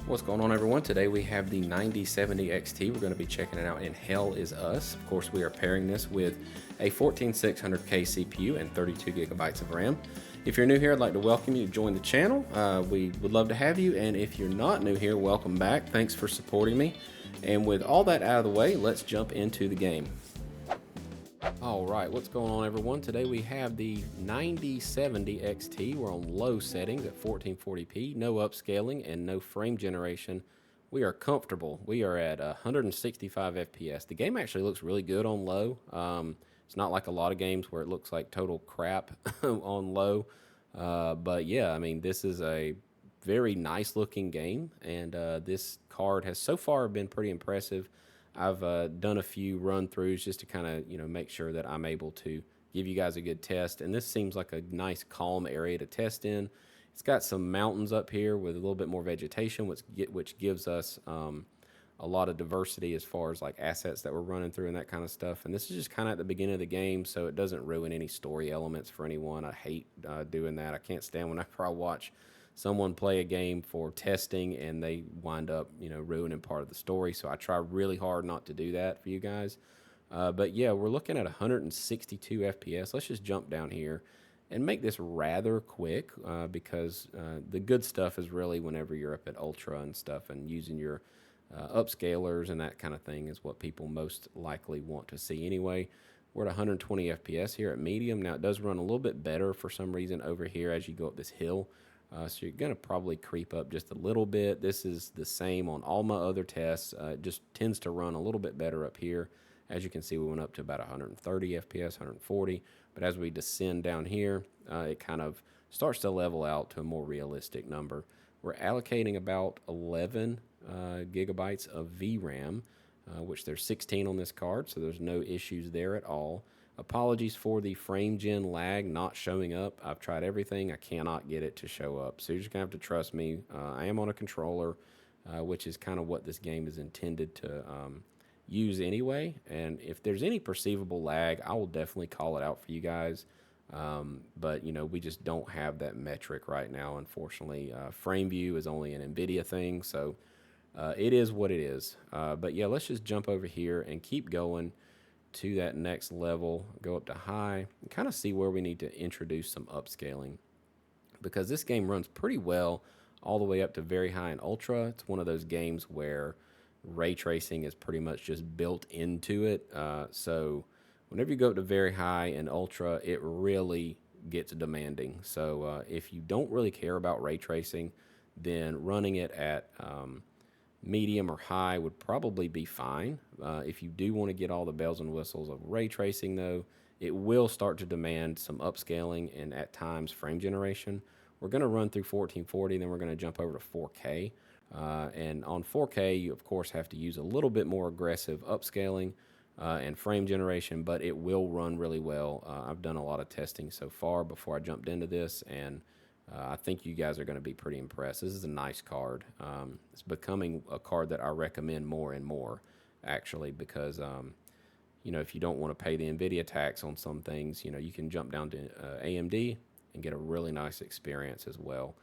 What's going on, everyone? Today we have the 9070 XT. We're going to be checking it out in Hell Is Us. Of course, we are pairing this with a 14600K CPU and 32 gigabytes of RAM. If you're new here, I'd like to welcome you to join the channel. We would love to have you, and if you're not new here, welcome back. Thanks for supporting me. And with all that out of the way, let's jump into the game. Alright, what's going on, everyone? Today we have the 9070 XT. We're on low settings at 1440p, no upscaling and no frame generation. We are comfortable. We are at 165 FPS. The game actually looks really good on low. It's not like a lot of games where it looks like total crap on low. But yeah, I mean, this is a very nice looking game, and this card has so far been pretty impressive. I've done a few run throughs just to kind of make sure that I'm able to give you guys a good test, and this seems like a nice calm area to test in. It's got some mountains up here with a little bit more vegetation, which gives us a lot of diversity as far as like assets that we're running through and that kind of stuff. And this is just kind of at the beginning of the game, so it doesn't ruin any story elements for anyone. I hate doing that. I can't stand whenever I watch someone play a game for testing and they wind up, ruining part of the story. So I try really hard not to do that for you guys. But yeah, we're looking at 162 FPS. Let's just jump down here and make this rather quick because the good stuff is really whenever you're up at Ultra and stuff and using your upscalers and that kind of thing is what people most likely want to see anyway. We're at 120 FPS here at medium. Now it does run a little bit better for some reason over here as you go up this hill. So you're going to probably creep up just a little bit. This is the same on all my other tests. It just tends to run a little bit better up here. As you can see, we went up to about 130 FPS, 140. But as we descend down here, it kind of starts to level out to a more realistic number. We're allocating about 11 gigabytes of VRAM, which there's 16 on this card, so there's no issues there at all. Apologies for the frame gen lag not showing up. I've tried everything. I cannot get it to show up. So you're just going to have to trust me. I am on a controller, which is kind of what this game is intended to use anyway. And if there's any perceivable lag, I will definitely call it out for you guys. But, we just don't have that metric right now, unfortunately. Frame view is only an NVIDIA thing, so it is what it is. But yeah, let's just jump over here and keep going to that next level, go up to high, and kind of see where we need to introduce some upscaling, because this game runs pretty well all the way up to very high and ultra. It's one of those games where ray tracing is pretty much just built into it. So whenever you go up to very high and ultra, it really gets demanding. So if you don't really care about ray tracing, then running it at medium or high would probably be fine. If you do want to get all the bells and whistles of ray tracing, though, it will start to demand some upscaling and at times frame generation. We're going to run through 1440, then we're going to jump over to 4K. And on 4K, you of course have to use a little bit more aggressive upscaling and frame generation, but it will run really well. I've done a lot of testing so far before I jumped into this, and I think you guys are going to be pretty impressed. This is a nice card. It's becoming a card that I recommend more and more, actually, because, if you don't want to pay the NVIDIA tax on some things, you can jump down to AMD and get a really nice experience as well,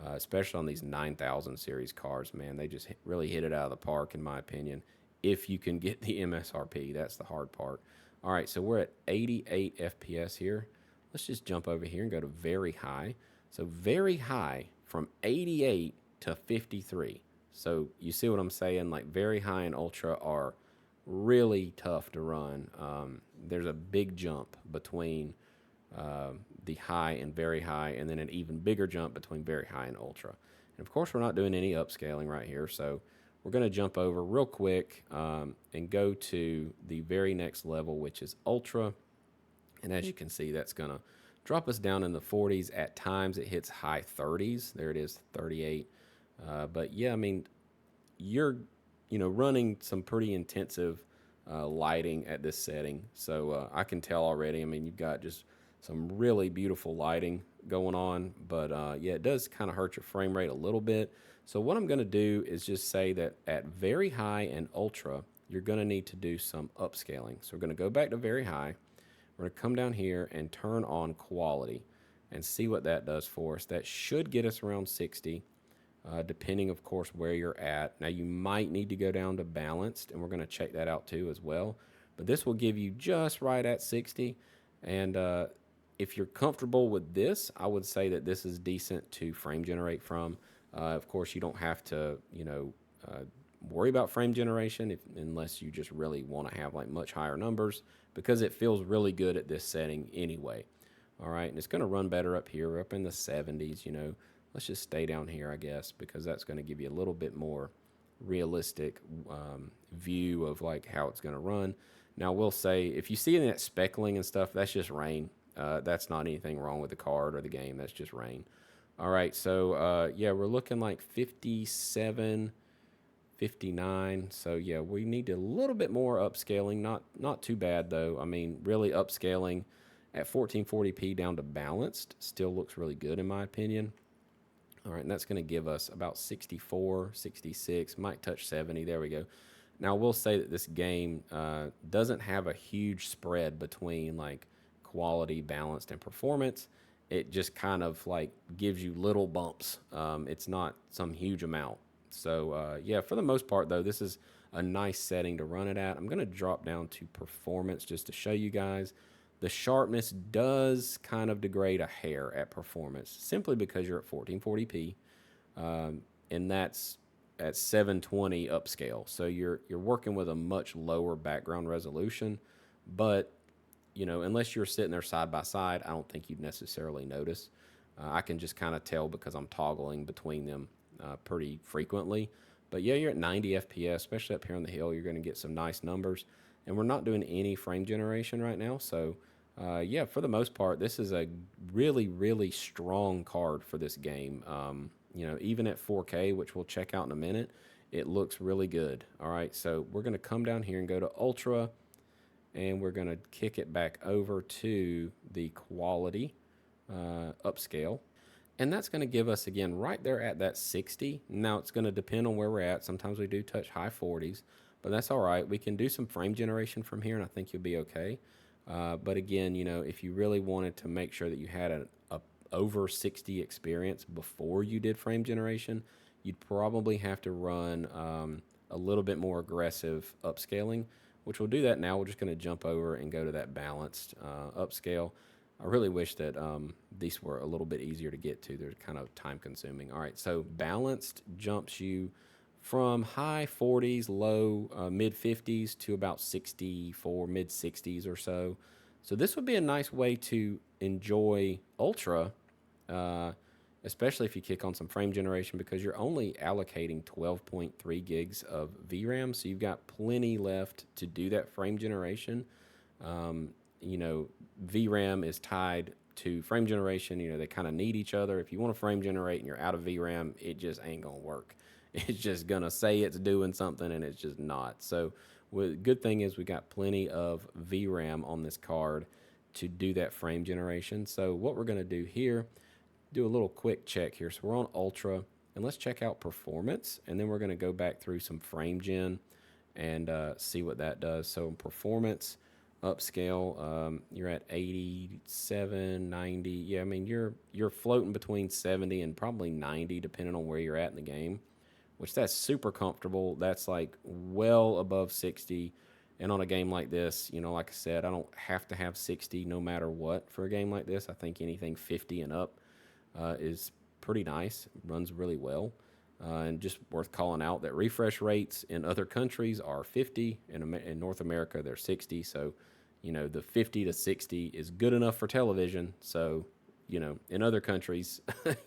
especially on these 9000 series cards, man. They just really hit it out of the park, in my opinion, if you can get the MSRP. That's the hard part. All right, so we're at 88 FPS here. Let's just jump over here and go to very high. So very high from 88 to 53. So you see what I'm saying? Like very high and ultra are really tough to run. There's a big jump between the high and very high, and then an even bigger jump between very high and ultra. And of course, we're not doing any upscaling right here. So we're going to jump over real quick and go to the very next level, which is ultra. And as you can see, that's going to drop us down in the 40s. At times it hits high 30s. There it is, 38. But yeah, I mean, you're running some pretty intensive lighting at this setting. So I can tell already. I mean, you've got just some really beautiful lighting going on. But yeah, it does kind of hurt your frame rate a little bit. So what I'm going to do is just say that at very high and ultra, you're going to need to do some upscaling. So we're going to go back to very high. We're going to come down here and turn on quality and see what that does for us. That should get us around 60. depending, of course, where you're at. Now, you might need to go down to balanced, and we're going to check that out too as well. But this will give you just right at 60. And if you're comfortable with this, I would say that this is decent to frame generate from. Of course, you don't have to, worry about frame generation unless you just really want to have like much higher numbers, because it feels really good at this setting anyway. All right, and it's going to run better up here. We're up in the 70s, Let's just stay down here, I guess, because that's going to give you a little bit more realistic view of like how it's going to run. Now, we'll say if you see that speckling and stuff, that's just rain. That's not anything wrong with the card or the game. That's just rain. All right, so yeah, we're looking like 57, 59. So yeah, we need a little bit more upscaling. Not too bad though. I mean, really upscaling at 1440p down to balanced still looks really good in my opinion. All right, and that's going to give us about 64, 66, might touch 70. There we go. Now, we'll say that this game doesn't have a huge spread between like quality, balanced, and performance. It just kind of like gives you little bumps. It's not some huge amount. So, yeah, for the most part, though, this is a nice setting to run it at. I'm going to drop down to performance just to show you guys. The sharpness does kind of degrade a hair at performance simply because you're at 1440p, and that's at 720 upscale. So you're working with a much lower background resolution, but unless you're sitting there side by side, I don't think you'd necessarily notice. I can just kind of tell because I'm toggling between them pretty frequently. But yeah, you're at 90 FPS, especially up here on the hill. You're going to get some nice numbers, and we're not doing any frame generation right now. So yeah, for the most part, this is a really, really strong card for this game. Even at 4K, which we'll check out in a minute, it looks really good. All right, so we're going to come down here and go to Ultra, and we're going to kick it back over to the quality upscale. And that's going to give us, again, right there at that 60. Now, it's going to depend on where we're at. Sometimes we do touch high 40s, but that's all right. We can do some frame generation from here, and I think you'll be okay. But again, if you really wanted to make sure that you had a over 60 experience before you did frame generation, you'd probably have to run a little bit more aggressive upscaling, which we'll do that now. We're just going to jump over and go to that balanced upscale. I really wish that these were a little bit easier to get to. They're kind of time consuming. All right, so balanced jumps you from high 40s, low mid 50s to about 64, mid 60s or so. So this would be a nice way to enjoy Ultra, especially if you kick on some frame generation, because you're only allocating 12.3 gigs of VRAM, so you've got plenty left to do that frame generation. VRAM is tied to frame generation. They kind of need each other. If you want to frame generate and you're out of VRAM, it just ain't gonna work. It's just gonna say it's doing something and it's just not. So good thing is we got plenty of VRAM on this card to do that frame generation. So what we're gonna do here, do a little quick check here. So we're on Ultra, and let's check out performance, and then we're gonna go back through some frame gen and see what that does. So in performance upscale, you're at 87, 90. Yeah, I mean you're floating between 70 and probably 90 depending on where you're at in the game, which that's super comfortable. That's like well above 60. And on a game like this, like I said, I don't have to have 60 no matter what for a game like this. I think anything 50 and up is pretty nice. It runs really well. And just worth calling out that refresh rates in other countries are 50. In North America, they're 60. So, the 50 to 60 is good enough for television. So, in other countries,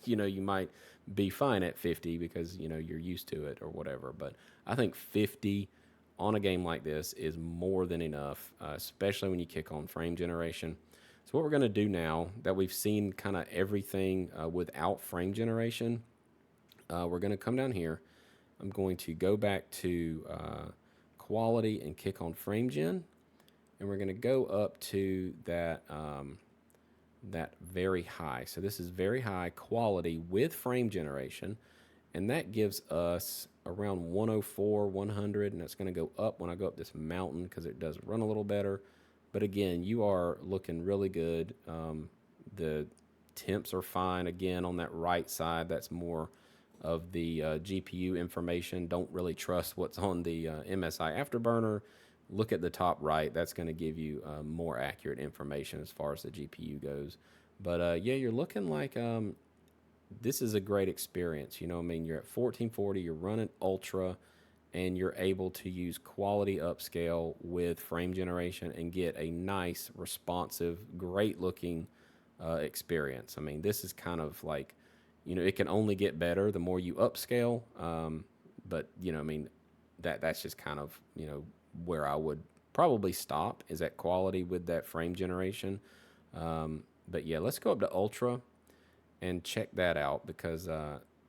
you might be fine at 50 because, you're used to it or whatever. But I think 50 on a game like this is more than enough, especially when you kick on frame generation. So what we're going to do now that we've seen kind of everything without frame generation, we're going to come down here. I'm going to go back to quality and kick on frame gen, and we're going to go up to that that very high. So this is very high quality with frame generation, and that gives us around 104, 100, and it's going to go up when I go up this mountain because it does run a little better. But again, you are looking really good. The temps are fine. Again, on that right side, that's more of the GPU information. Don't really trust what's on the MSI Afterburner. Look at the top right. That's going to give you more accurate information as far as the GPU goes. But yeah, you're looking like this is a great experience. You know, I mean, you're at 1440, you're running ultra, and you're able to use quality upscale with frame generation and get a nice, responsive, great looking experience. I mean, this is kind of like, you know, it can only get better the more you upscale. But you know, I mean, that's just kind of, you know, where I would probably stop is at quality with that frame generation. But yeah, let's go up to ultra and check that out because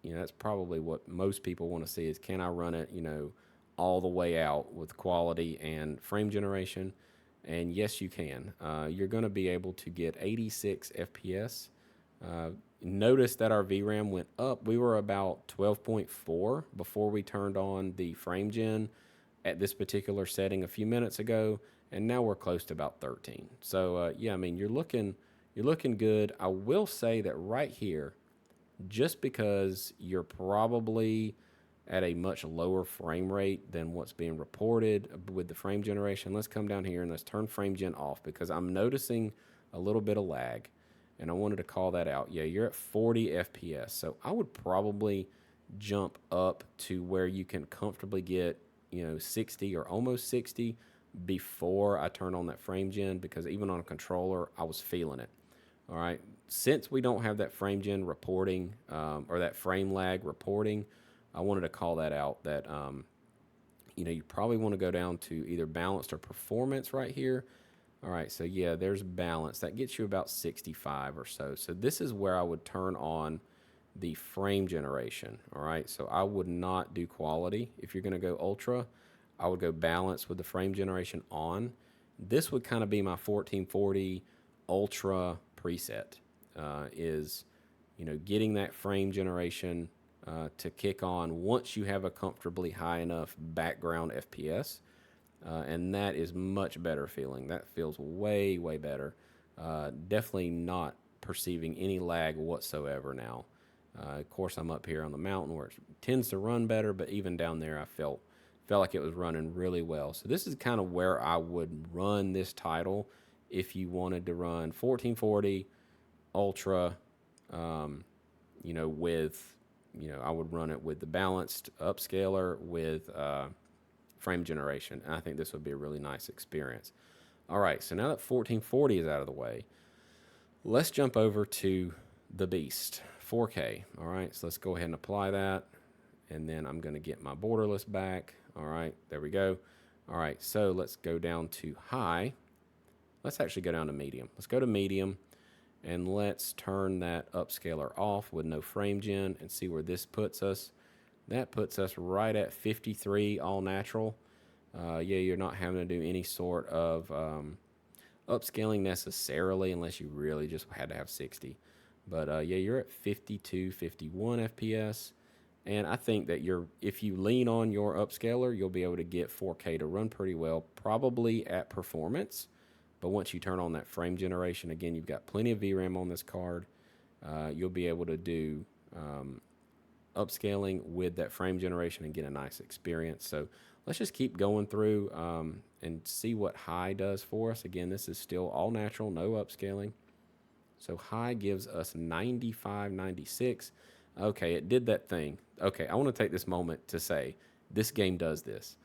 you know, that's probably what most people want to see is, can I run it, you know, all the way out with quality and frame generation? And yes, you can. You're going to be able to get 86 FPS. Notice that our VRAM went up. We were about 12.4 before we turned on the frame gen at this particular setting a few minutes ago, and now we're close to about 13. So yeah, I mean, you're looking good. I will say that right here, just because you're probably at a much lower frame rate than what's being reported with the frame generation. Let's come down here and let's turn frame gen off because I'm noticing a little bit of lag and I wanted to call that out. Yeah, you're at 40 FPS. So I would probably jump up to where you can comfortably get, you know, 60 or almost 60 before I turn on that frame gen, because even on a controller, I was feeling it. All right. Since we don't have that frame gen reporting or that frame lag reporting, I wanted to call that out that, you know, you probably want to go down to either balanced or performance right here. All right. So, yeah, there's balance. That gets you about 65 or so. So this is where I would turn on the frame generation. All right. So I would not do quality. If you're going to go ultra, I would go balance with the frame generation on. This would kind of be my 1440 ultra preset, is, you know, getting that frame generation to kick on once you have a comfortably high enough background FPS. And that is much better feeling. That feels way, way better. Definitely not perceiving any lag whatsoever now. Of course, I'm up here on the mountain where it tends to run better, but even down there, I felt like it was running really well. So this is kind of where I would run this title if you wanted to run 1440 ultra, you know, with, you know, I would run it with the balanced upscaler with frame generation. And I think this would be a really nice experience. All right, so now that 1440 is out of the way, let's jump over to the beast, 4K. All right, so let's go ahead and apply that. And then I'm going to get my borderless back. All right, there we go. All right, so let's go down to high. Let's actually go down to medium. Let's go to medium and let's turn that upscaler off with no frame gen and see where this puts us. That puts us right at 53 all natural. Yeah, you're not having to do any sort of upscaling necessarily unless you really just had to have 60. But yeah, you're at 52, 51 FPS. And I think that if you lean on your upscaler, you'll be able to get 4K to run pretty well, probably at performance. But once you turn on that frame generation, again, you've got plenty of VRAM on this card. You'll be able to do upscaling with that frame generation and get a nice experience. So let's just keep going through and see what high does for us. Again, this is still all natural, no upscaling. So high gives us 95, 96. Okay, it did that thing. Okay, I want to take this moment to say this game does this.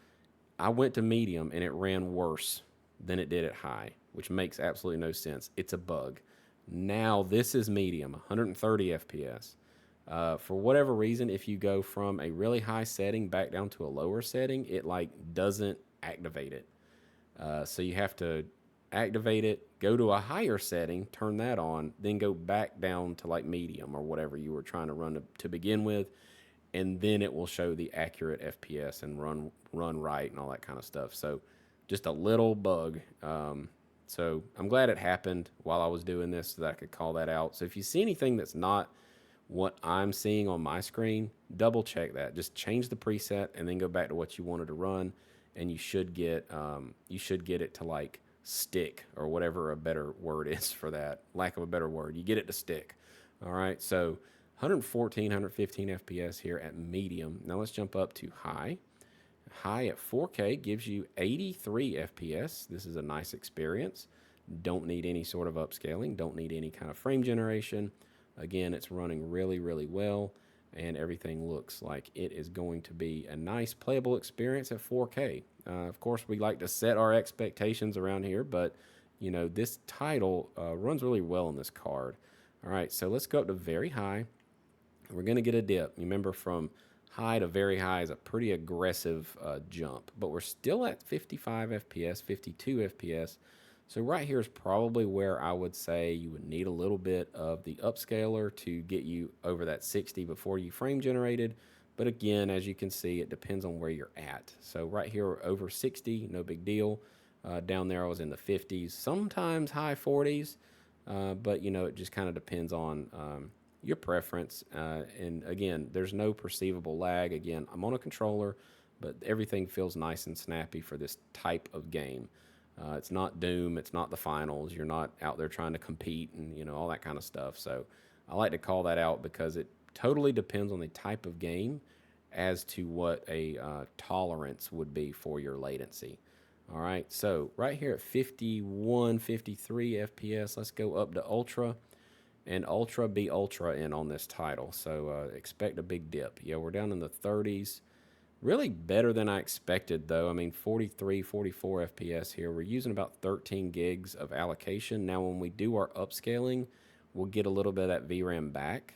I went to medium and it ran worse than it did at high, which makes absolutely no sense. It's a bug. Now this is medium, 130 FPS. For whatever reason, if you go from a really high setting back down to a lower setting, it like doesn't activate it. So you have to activate it, go to a higher setting, turn that on, then go back down to like medium or whatever you were trying to run to begin with, and then it will show the accurate FPS and run right and all that kind of stuff. So just a little bug. So I'm glad it happened while I was doing this so that I could call that out. So if you see anything that's not what I'm seeing on my screen, double check that. Just change the preset and then go back to what you wanted to run, and you should get it to like stick, or whatever a better word is for that. Lack of a better word, you get it to stick. All right. So 114, 115 FPS here at medium. Now let's jump up to high. High at 4K gives you 83 FPS. This is a nice experience. Don't need any sort of upscaling. Don't need any kind of frame generation. Again, it's running really, really well, and everything looks like it is going to be a nice playable experience at 4K. Of course, we like to set our expectations around here, but you know, this title runs really well on this card. All right, so let's go up to very high. We're going to get a dip. Remember, from high to very high is a pretty aggressive jump, but we're still at 55 FPS, 52 FPS. So right here is probably where I would say you would need a little bit of the upscaler to get you over that 60 before you frame generated. But again, as you can see, it depends on where you're at. So right here, we're over 60, no big deal. Down there, I was in the 50s, sometimes high 40s. But, you know, it just kind of depends on your preference. And again, there's no perceivable lag. Again, I'm on a controller, but everything feels nice and snappy for this type of game. It's not Doom. It's not the finals. You're not out there trying to compete and, you know, all that kind of stuff. So I like to call that out because it totally depends on the type of game as to what a tolerance would be for your latency. All right, so right here at 51, 53 FPS, let's go up to Ultra. And Ultra be Ultra in on this title. So expect a big dip. Yeah, we're down in the 30s. Really better than I expected, though. I mean, 43, 44 FPS here. We're using about 13 gigs of allocation. Now, when we do our upscaling, we'll get a little bit of that VRAM back,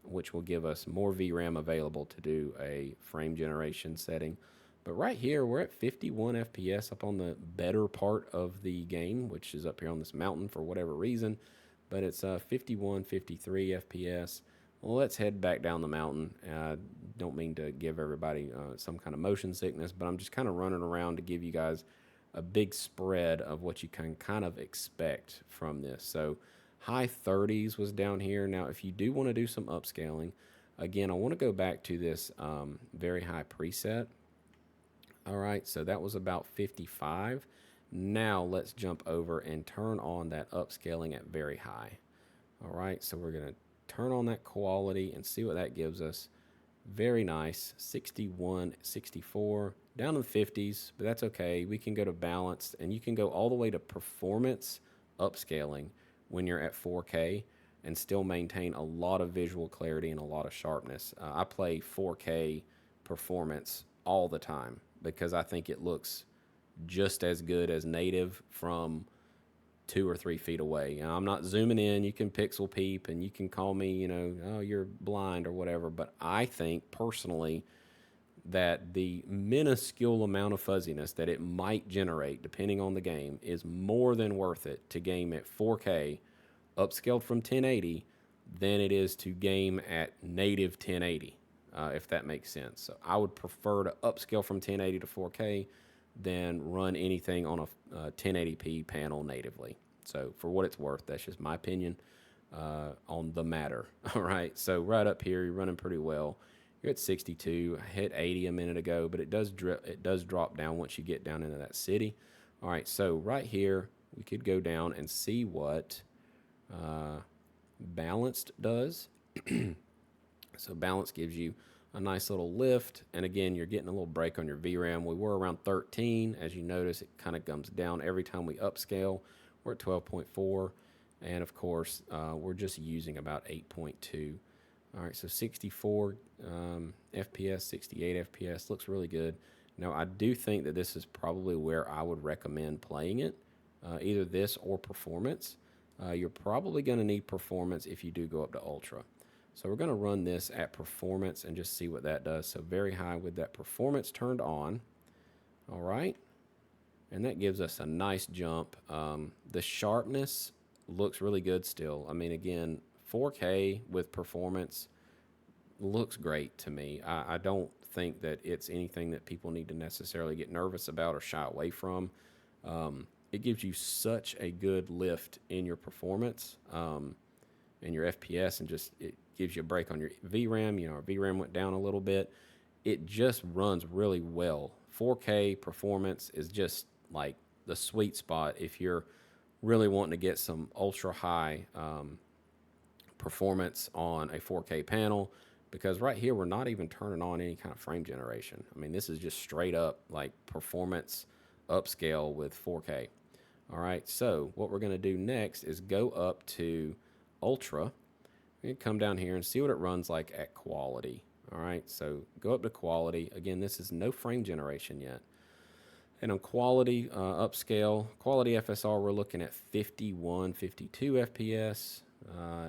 which will give us more VRAM available to do a frame generation setting. But right here, we're at 51 FPS up on the better part of the game, which is up here on this mountain for whatever reason. But it's 51, 53 FPS. Well, let's head back down the mountain. Don't mean to give everybody some kind of motion sickness, but I'm just kind of running around to give you guys a big spread of what you can kind of expect from this. So high 30s was down here. Now, if you do want to do some upscaling, again, I want to go back to this very high preset. All right, so that was about 55. Now let's jump over and turn on that upscaling at very high. All right, so we're going to turn on that quality and see what that gives us. Very nice, 61, 64, down in the 50s, but that's okay. We can go to balanced, and you can go all the way to performance upscaling when you're at 4K and still maintain a lot of visual clarity and a lot of sharpness. I play 4K performance all the time because I think it looks just as good as native from 2 or 3 feet away. I'm not zooming in. You can pixel peep and you can call me, you know, oh, you're blind or whatever. But I think personally that the minuscule amount of fuzziness that it might generate, depending on the game, is more than worth it to game at 4K, upscaled from 1080, than it is to game at native 1080, if that makes sense. So I would prefer to upscale from 1080 to 4K than run anything on a 1080p panel natively. So for what it's worth, that's just my opinion on the matter. All right, so right up here, you're running pretty well. You're at 62. I hit 80 a minute ago, but it does drop down once you get down into that city. All right, so right here, we could go down and see what balanced does. So balance gives you a nice little lift, and again, you're getting a little break on your VRAM. We were around 13. As you notice, it kind of comes down every time we upscale. We're at 12.4, and of course, we're just using about 8.2. All right, so 64 FPS, 68 FPS, looks really good. Now, I do think that this is probably where I would recommend playing it, either this or performance. You're probably going to need performance if you do go up to ultra. So we're going to run this at performance and just see what that does. So very high with that performance turned on. All right. And that gives us a nice jump. The sharpness looks really good still. I mean, again, 4K with performance looks great to me. I don't think that it's anything that people need to necessarily get nervous about or shy away from. It gives you such a good lift in your performance and your FPS, and just it gives you a break on your VRAM. You know, our VRAM went down a little bit. It just runs really well. 4K performance is just like the sweet spot if you're really wanting to get some ultra high performance on a 4K panel, because right here we're not even turning on any kind of frame generation. I mean, this is just straight up like performance upscale with 4K. All right, so what we're going to do next is go up to Ultra and come down here and see what it runs like at quality. All right, so go up to quality. Again, this is no frame generation yet. And on quality, upscale, quality FSR, we're looking at 51, 52 FPS.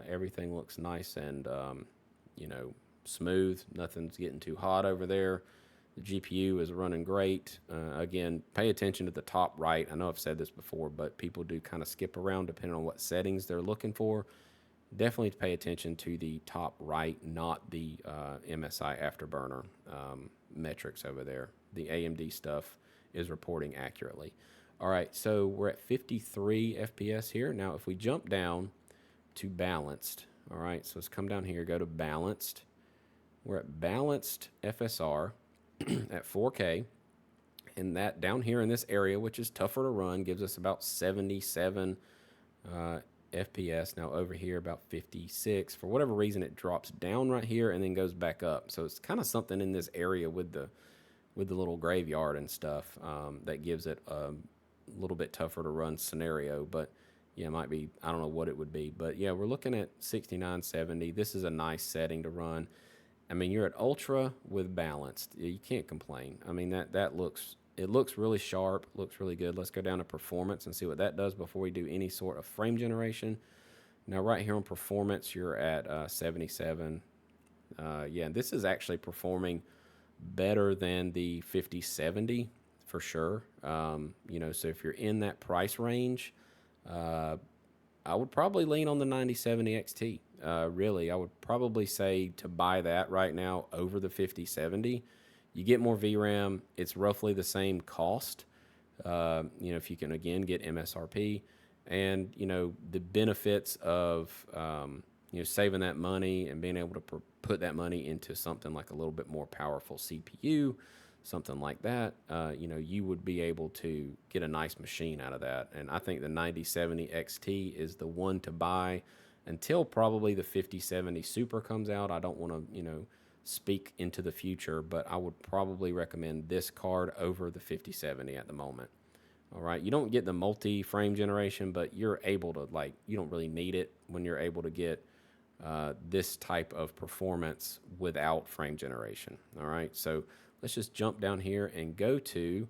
Everything looks nice and, you know, smooth. Nothing's getting too hot over there. The GPU is running great. Again, pay attention to the top right. I know I've said this before, but people do kind of skip around depending on what settings they're looking for. Definitely pay attention to the top right, not the MSI Afterburner metrics over there. The AMD stuff is reporting accurately. All right, so we're at 53 FPS here. Now, if we jump down to balanced, all right, so let's come down here, go to balanced. We're at balanced FSR at 4K, and that down here in this area, which is tougher to run, gives us about 77 FPS. Now over here about 56. For whatever reason, it drops down right here and then goes back up. So it's kind of something in this area with the little graveyard and stuff that gives it a little bit tougher to run scenario. But yeah, it might be, I don't know what it would be. But yeah, we're looking at 69, 70. This is a nice setting to run. I mean, you're at ultra with balanced. You can't complain. I mean, it looks really sharp, looks really good. Let's go down to performance and see what that does before we do any sort of frame generation. Now, right here on performance, you're at 77. Yeah, this is actually performing better than the 5070 for sure. You know, so if you're in that price range, I would probably lean on the 9070 XT. Really, I would probably say to buy that right now over the 5070. You get more VRAM. It's roughly the same cost. You know, if you can again get MSRP, and you know the benefits of you know, saving that money and being able to put that money into something like a little bit more powerful CPU, something like that. You know, you would be able to get a nice machine out of that. And I think the 9070 XT is the one to buy until probably the 5070 Super comes out. I don't want to, you know, speak into the future, but I would probably recommend this card over the 5070 at the moment. All right, you don't get the multi-frame generation, but you're able to, like, you don't really need it when you're able to get this type of performance without frame generation. All right, so let's just jump down here and go to,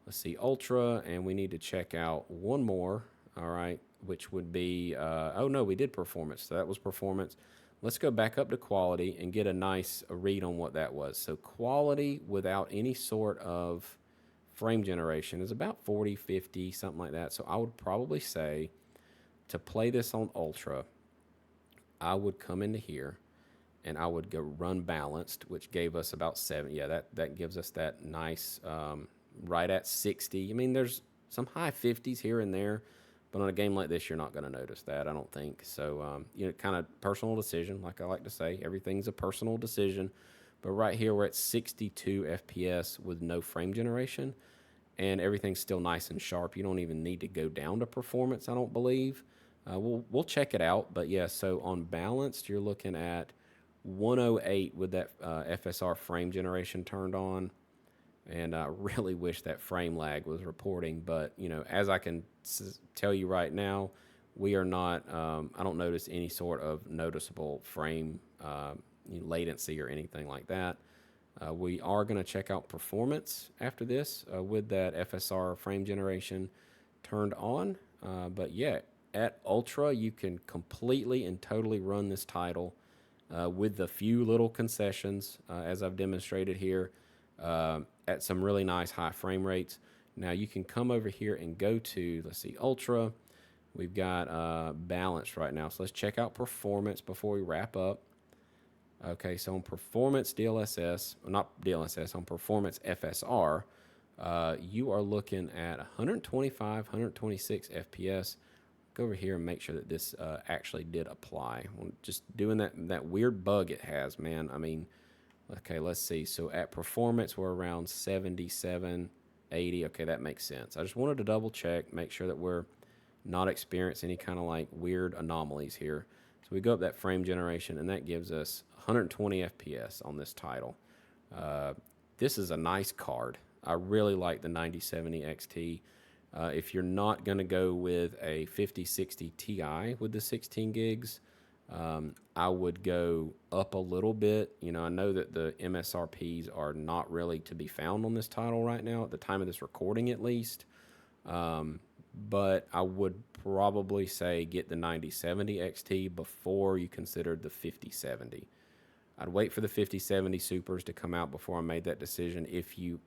let's see, Ultra, and we need to check out one more, all right, which would be, oh no, we did performance, so that was performance. Let's go back up to quality and get a nice read on what that was. So quality without any sort of frame generation is about 40, 50, something like that. So I would probably say to play this on Ultra, I would come into here and I would go run balanced, which gave us about 7. Yeah, that gives us that nice right at 60. I mean, there's some high 50s here and there, but on a game like this, you're not going to notice that, I don't think. So, you know, kind of personal decision, like I like to say. Everything's a personal decision. But right here, we're at 62 FPS with no frame generation, and everything's still nice and sharp. You don't even need to go down to performance, I don't believe. We'll check it out. But, yeah, so on balanced, you're looking at 108 with that FSR frame generation turned on. And I really wish that frame lag was reporting, but you know, as I can tell you right now, we are not. I don't notice any sort of noticeable frame latency or anything like that. We are going to check out performance after this with that FSR frame generation turned on. But yeah, at Ultra, you can completely and totally run this title with the few little concessions as I've demonstrated here. At some really nice high frame rates. Now you can come over here and go to, let's see, Ultra. We've got balanced right now. So let's check out performance before we wrap up. Okay, so on performance DLSS, not DLSS, on performance FSR, you are looking at 125, 126 FPS. Go over here and make sure that this actually did apply. Just doing that weird bug it has, man. I mean, okay, let's see. So at performance, we're around 77, 80. Okay, that makes sense. I just wanted to double check, make sure that we're not experiencing any kind of like weird anomalies here. So we go up that frame generation, and that gives us 120 FPS on this title. This is a nice card. I really like the 9070 XT. If you're not going to go with a 5060 Ti with the 16 gigs, I would go up a little bit. You know, I know that the MSRPs are not really to be found on this title right now, at the time of this recording at least. But I would probably say get the 9070 XT before you considered the 5070. I'd wait for the 5070 Supers to come out before I made that decision if you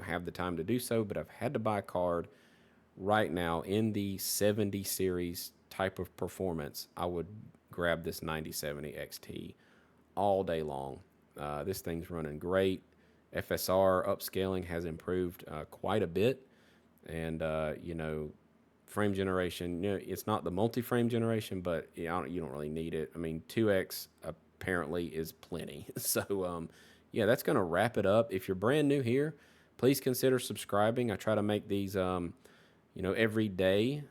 have the time to do so. But I've had to buy a card right now in the 70 series type of performance. I would grab this 9070 XT all day long. This thing's running great. FSR upscaling has improved quite a bit. And, frame generation, it's not the multi-frame generation, but you don't really need it. I mean, 2X apparently is plenty. So, yeah, that's going to wrap it up. If you're brand new here, please consider subscribing. I try to make these, every day,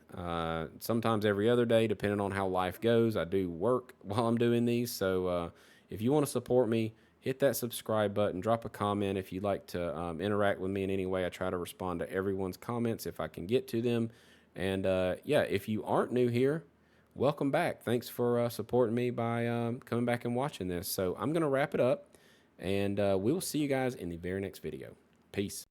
sometimes every other day, depending on how life goes. I do work while I'm doing these. So, if you want to support me, hit that subscribe button, drop a comment if you'd like to interact with me in any way. I try to respond to everyone's comments if I can get to them. And yeah, if you aren't new here, welcome back. Thanks for supporting me by coming back and watching this. So I'm going to wrap it up, and we will see you guys in the very next video. Peace.